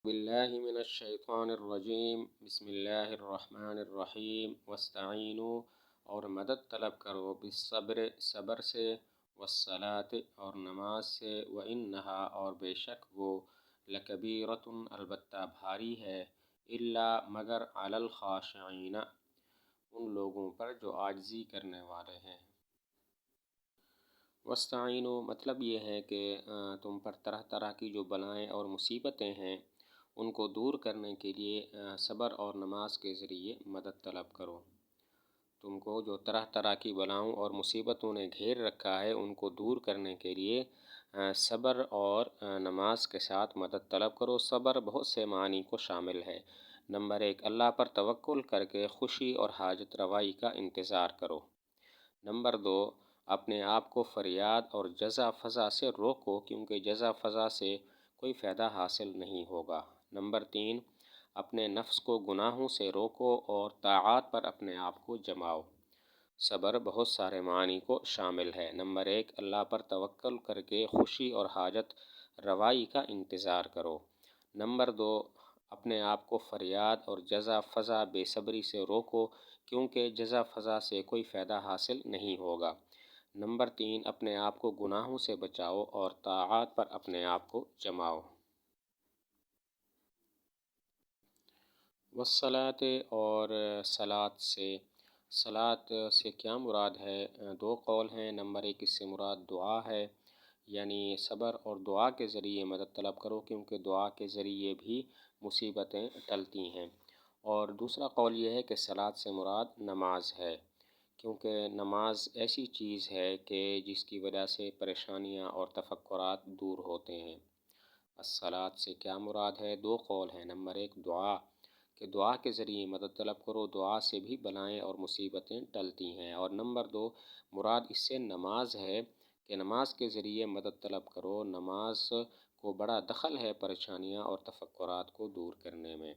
باللہ من الشیطان الرجیم بسم اللہ الرحمن الرحیم واستعینوا اور مدد طلب کرو بالصبر صبر سے والصلاۃ اور نماز سے وانہا اور بے شک وہ لکبیرۃ البتہ بھاری ہے الا مگر علی الخاشعین ان لوگوں پر جو عاجزی کرنے والے ہیں۔ واستعینوا مطلب یہ ہے کہ تم پر طرح طرح کی جو بلائیں اور مصیبتیں ہیں ان کو دور کرنے کے لیے صبر اور نماز کے ذریعے مدد طلب کرو۔ تم کو جو طرح طرح کی بلاؤں اور مصیبتوں نے گھیر رکھا ہے ان کو دور کرنے کے لیے صبر اور نماز کے ساتھ مدد طلب کرو۔ صبر بہت سے معنی کو شامل ہے۔ نمبر 1، اللہ پر توکل کر کے خوشی اور حاجت روائی کا انتظار کرو۔ نمبر 2، اپنے آپ کو فریاد اور جزا فضا سے روکو کیونکہ جزا فضا سے کوئی فائدہ حاصل نہیں ہوگا۔ نمبر 3، اپنے نفس کو گناہوں سے روکو اور طاعات پر اپنے آپ کو جماؤ۔ صبر بہت سارے معنی کو شامل ہے۔ نمبر 1، اللہ پر توکل کر کے خوشی اور حاجت روائی کا انتظار کرو۔ نمبر 2، اپنے آپ کو فریاد اور جزا فضا بے صبری سے روکو کیونکہ جزا فضا سے کوئی فائدہ حاصل نہیں ہوگا۔ نمبر 3، اپنے آپ کو گناہوں سے بچاؤ اور طاعات پر اپنے آپ کو جماؤ۔ والصلاۃ اور صلاۃ سے، صلاۃ سے کیا مراد ہے؟ دو قول ہیں۔ نمبر 1، اس سے مراد دعا ہے، یعنی صبر اور دعا کے ذریعے مدد طلب کرو کیونکہ دعا کے ذریعے بھی مصیبتیں ٹلتی ہیں۔ اور دوسرا قول یہ ہے کہ صلاۃ سے مراد نماز ہے کیونکہ نماز ایسی چیز ہے کہ جس کی وجہ سے پریشانیاں اور تفکرات دور ہوتے ہیں۔ الصلاۃ سے کیا مراد ہے؟ دو قول ہیں۔ نمبر 1، دعا کہ دعا کے ذریعے مدد طلب کرو، دعا سے بھی بلائیں اور مصیبتیں ٹلتی ہیں۔ اور نمبر 2، مراد اس سے نماز ہے کہ نماز کے ذریعے مدد طلب کرو۔ نماز کو بڑا دخل ہے پریشانیاں اور تفکرات کو دور کرنے میں۔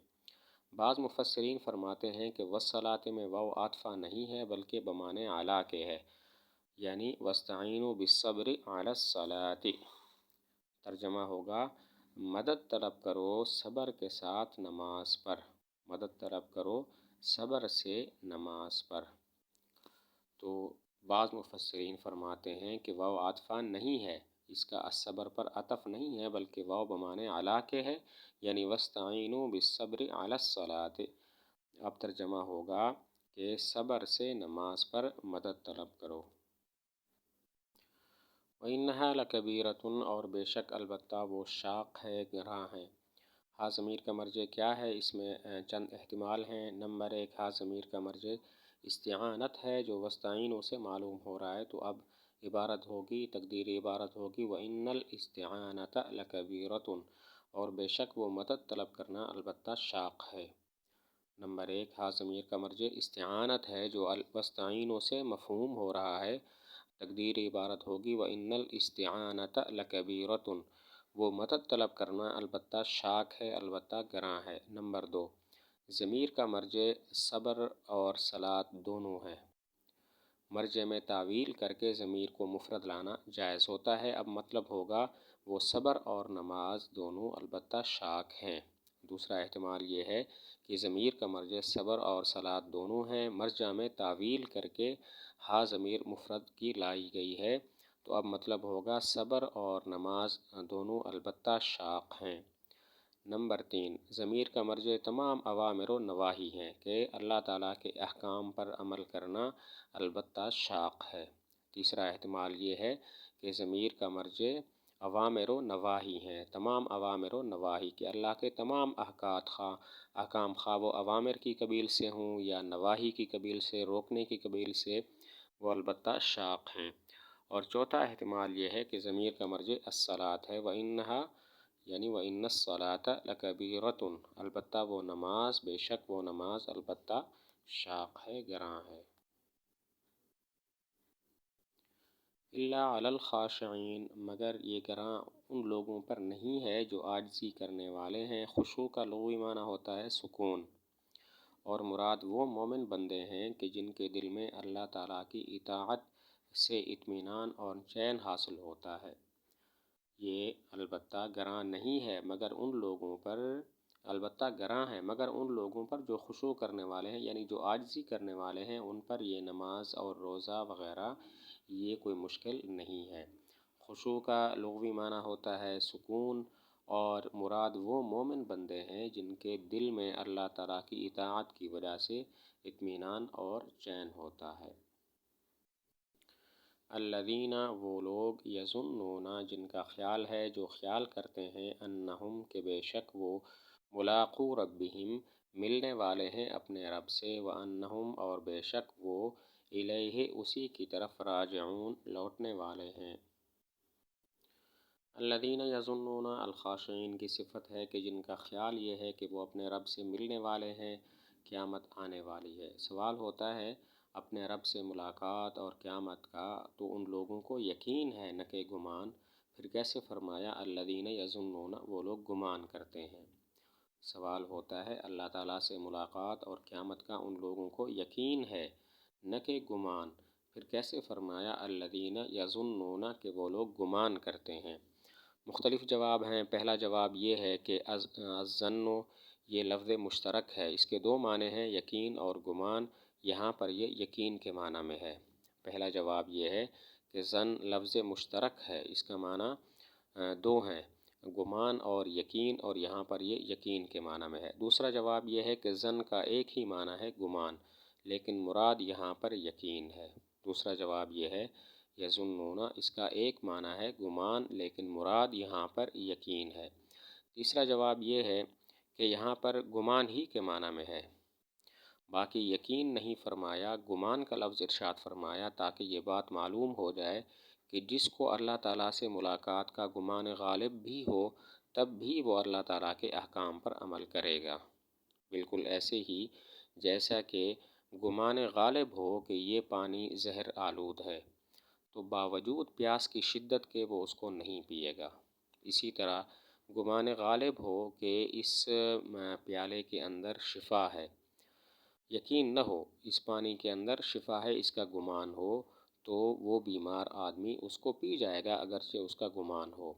بعض مفسرین فرماتے ہیں کہ والصلاۃ میں واو عاطفہ نہیں ہے بلکہ بمعنی علی کے ہے، یعنی واستعینوا بالصبر علی الصلاۃ۔ ترجمہ ہوگا مدد طلب کرو صبر کے ساتھ نماز پر، مدد طلب کرو صبر سے نماز پر۔ تو بعض مفسرین فرماتے ہیں کہ واو عاطفہ نہیں ہے، اس کا الصبر پر عطف نہیں ہے بلکہ واو بمعنی علی کے ہے، یعنی واستعینوا بالصبر علی الصلاۃ۔ اب ترجمہ ہوگا کہ صبر سے نماز پر مدد طلب کرو۔ وَإِنَّهَا لَكَبِيرَةٌ اور بے شک البتہ وہ شاق ہے، گراں ہے۔ ہا ضمیر کا مرجع کیا ہے؟ اس میں چند احتمال ہیں۔ نمبر 1، ہا ضمیر کا مرجع استعانت ہے جو واستعینوا سے معلوم ہو رہا ہے، تو اب عبارت ہوگی، تقدیری عبارت ہوگی وَإِنَّ الْإِسْتِعَانَةَ لَكَبِيرَةٌ اور بے شک وہ مدد طلب کرنا البتہ شاق ہے۔ نمبر 1، ہا ضمیر کا مرجع استعانت ہے جو واستعینوا سے مفہوم ہو رہا ہے، تقدیری عبارت ہوگی وَإِنَّ الْإِسْتِعَانَةَ لَكَبِيرَةٌ وہ مدد طلب کرنا البتہ شاق ہے، البتہ گراں ہے۔ نمبر 2، ضمیر کا مرجع صبر اور صلاۃ دونوں ہے۔ مرجع میں تعویل کر کے ضمیر کو مفرد لانا جائز ہوتا ہے۔ اب مطلب ہوگا وہ صبر اور نماز دونوں البتہ شاق ہیں۔ دوسرا احتمال یہ ہے کہ ضمیر کا مرجع صبر اور صلاۃ دونوں ہیں، مرجع میں تعویل کر کے ہا ضمیر مفرد کی لائی گئی ہے، تو اب مطلب ہوگا صبر اور نماز دونوں البتہ شاق ہیں۔ نمبر 3، ضمیر کا مرجع تمام اوامر و نواہی ہیں کہ اللہ تعالیٰ کے احکام پر عمل کرنا البتہ شاق ہے۔ تیسرا احتمال یہ ہے کہ ضمیر کا مرجع اوامر و نواہی ہیں، تمام اوامر و نواہی کہ اللہ کے تمام احکام خواہ وہ اوامر کی قبیل سے ہوں یا نواہی کی قبیل سے، روکنے کی قبیل سے، وہ البتہ شاق ہیں۔ اور چوتھا احتمال یہ ہے کہ ضمیر کا مرجع الصلاۃ ہے، وَإِنَّهَا یعنی وَإِنَّ الصَّلَاةَ لَكَبِيرَةٌ البتہ وہ نماز، بے شک وہ نماز البتہ شاق ہے، گراں ہے۔ الا علی الخاشعین مگر یہ گراں ان لوگوں پر نہیں ہے جو عاجزی کرنے والے ہیں۔ خشوع کا لغوی معنی ہوتا ہے سکون، اور مراد وہ مومن بندے ہیں کہ جن کے دل میں اللہ تعالیٰ کی اطاعت سے اطمینان اور چین حاصل ہوتا ہے۔ یہ البتہ گراں نہیں ہے مگر ان لوگوں پر البتہ گراں ہے مگر ان لوگوں پر جو خشوع کرنے والے ہیں، یعنی جو عاجزی کرنے والے ہیں، ان پر یہ نماز اور روزہ وغیرہ یہ کوئی مشکل نہیں ہے۔ خشوع کا لغوی معنی ہوتا ہے سکون، اور مراد وہ مومن بندے ہیں جن کے دل میں اللہ تعالیٰ کی اطاعت کی وجہ سے اطمینان اور چین ہوتا ہے۔ الذین، وہ لوگ، یظنون، جن کا خیال ہے، جو خیال کرتے ہیں، انہم، کہ بے شک وہ، ملاقو ربہم، ملنے والے ہیں اپنے رب سے، وانہم، اور بے شک وہ، الیہ، اسی کی طرف، راجعون، لوٹنے والے ہیں۔ الذین یظنون، الخاشعین کی صفت ہے کہ جن کا خیال یہ ہے کہ وہ اپنے رب سے ملنے والے ہیں، قیامت آنے والی ہے۔ سوال ہوتا ہے اپنے رب سے ملاقات اور قیامت کا، تو ان لوگوں کو یقین ہے نہ کہ گمان، پھر کیسے فرمایا الذین یظنون، وہ لوگ گمان کرتے ہیں۔ سوال ہوتا ہے اللہ تعالیٰ سے ملاقات اور قیامت کا ان لوگوں کو یقین ہے نہ کہ گمان، پھر کیسے فرمایا الذین یظنون، کہ وہ لوگ گمان کرتے ہیں۔ مختلف جواب ہیں۔ پہلا جواب یہ ہے کہ الظن یہ لفظ مشترک ہے، اس کے دو معنی ہیں، یقین اور گمان، یہاں پر یہ یقین کے معنی میں ہے۔ پہلا جواب یہ ہے کہ ظن لفظ مشترک ہے، اس کا معنی دو ہیں، گمان اور یقین، اور یہاں پر یہ یقین کے معنی میں ہے۔ دوسرا جواب یہ ہے کہ ظن کا ایک ہی معنی ہے گمان، لیکن مراد یہاں پر یقین ہے۔ دوسرا جواب یہ ہے یظنون، اس کا ایک معنی ہے گمان، لیکن مراد یہاں پر یقین ہے۔ تیسرا جواب یہ ہے کہ یہاں پر گمان ہی کے معنی میں ہے، باقی یقین نہیں فرمایا، گمان کا لفظ ارشاد فرمایا تاکہ یہ بات معلوم ہو جائے کہ جس کو اللہ تعالیٰ سے ملاقات کا گمان غالب بھی ہو، تب بھی وہ اللہ تعالیٰ کے احکام پر عمل کرے گا، بالکل ایسے ہی جیسا کہ گمان غالب ہو کہ یہ پانی زہر آلود ہے، تو باوجود پیاس کی شدت کے وہ اس کو نہیں پیے گا۔ اسی طرح گمان غالب ہو کہ اس پیالے کے اندر شفا ہے، یقین نہ ہو اس پانی کے اندر شفا ہے، اس کا گمان ہو، تو وہ بیمار آدمی اس کو پی جائے گا اگرچہ اس کا گمان ہو۔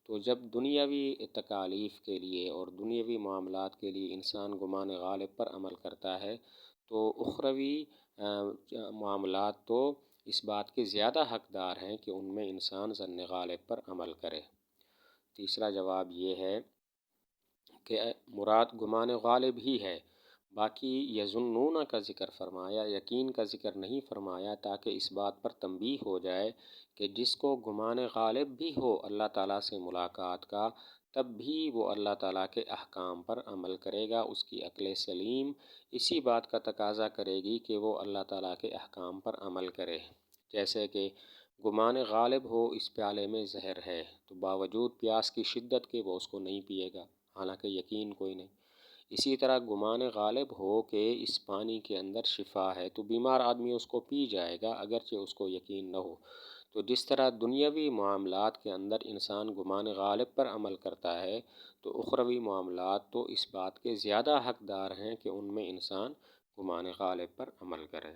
تو جب دنیاوی تکالیف کے لیے اور دنیاوی معاملات کے لیے انسان گمان غالب پر عمل کرتا ہے، تو اخروی معاملات تو اس بات کے زیادہ حقدار ہیں کہ ان میں انسان ظن غالب پر عمل کرے۔ تیسرا جواب یہ ہے کہ مراد گمان غالب ہی ہے، باقی یظنون کا ذکر فرمایا، یقین کا ذکر نہیں فرمایا، تاکہ اس بات پر تنبیہ ہو جائے کہ جس کو گمان غالب بھی ہو اللہ تعالیٰ سے ملاقات کا، تب بھی وہ اللہ تعالیٰ کے احکام پر عمل کرے گا، اس کی عقل سلیم اسی بات کا تقاضا کرے گی کہ وہ اللہ تعالیٰ کے احکام پر عمل کرے۔ جیسے کہ گمان غالب ہو اس پیالے میں زہر ہے، تو باوجود پیاس کی شدت کے وہ اس کو نہیں پیے گا، حالانکہ یقین کوئی نہیں۔ اسی طرح گمان غالب ہو کہ اس پانی کے اندر شفا ہے، تو بیمار آدمی اس کو پی جائے گا اگرچہ اس کو یقین نہ ہو۔ تو جس طرح دنیاوی معاملات کے اندر انسان گمان غالب پر عمل کرتا ہے، تو اخروی معاملات تو اس بات کے زیادہ حقدار ہیں کہ ان میں انسان گمان غالب پر عمل کرے۔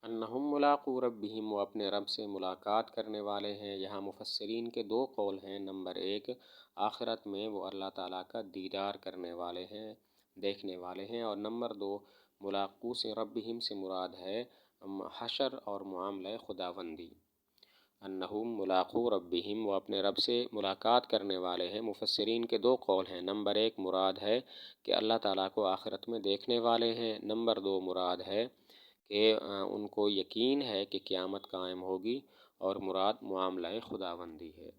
انہم ملاقو ربہم، وہ اپنے رب سے ملاقات کرنے والے ہیں۔ یہاں مفسرین کے دو قول ہیں۔ نمبر ایک، آخرت میں وہ اللہ تعالیٰ کا دیدار کرنے والے ہیں، دیکھنے والے ہیں، اور نمبر دو، ملاقو سے ربہم سے مراد ہے حشر اور معاملہ خداوندی۔ انہم ملاقو ربہم، وہ اپنے رب سے ملاقات کرنے والے ہیں۔ مفسرین کے دو قول ہیں۔ نمبر ایک مراد ہے کہ اللہ تعالیٰ کو آخرت میں دیکھنے والے ہیں۔ نمبر دو مراد ہے کہ ان کو یقین ہے کہ قیامت قائم ہوگی، اور مراد معاملہ خداوندی ہے۔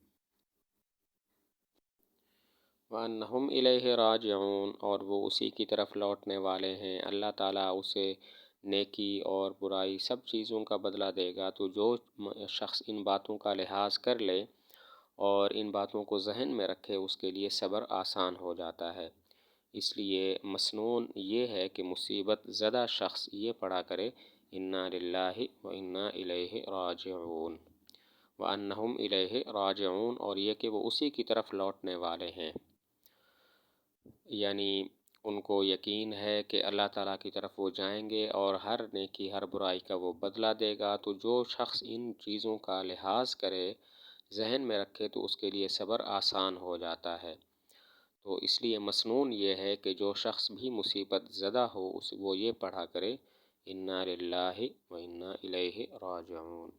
وَأَنَّهُمْ إِلَيْهِ راجعون، اور وہ اسی کی طرف لوٹنے والے ہیں۔ اللہ تعالیٰ اسے نیکی اور برائی سب چیزوں کا بدلہ دے گا، تو جو شخص ان باتوں کا لحاظ کر لے اور ان باتوں کو ذہن میں رکھے، اس کے لیے صبر آسان ہو جاتا ہے۔ اس لیے مسنون یہ ہے کہ مصیبت زدہ شخص یہ پڑھا کرے اِنَّا لِلَّهِ وَإِنَّا إِلَيْهِ راجعون، وَأَنَّهُمْ إِلَيْهِ راجعون، اور یہ کہ وہ اسی کی طرف لوٹنے والے ہیں، یعنی ان کو یقین ہے کہ اللہ تعالیٰ کی طرف وہ جائیں گے اور ہر نیکی ہر برائی کا وہ بدلہ دے گا۔ تو جو شخص ان چیزوں کا لحاظ کرے، ذہن میں رکھے، تو اس کے لیے صبر آسان ہو جاتا ہے۔ تو اس لیے مسنون یہ ہے کہ جو شخص بھی مصیبت زدہ ہو وہ یہ پڑھا کرے انا للہ و انا الیہ راجعون۔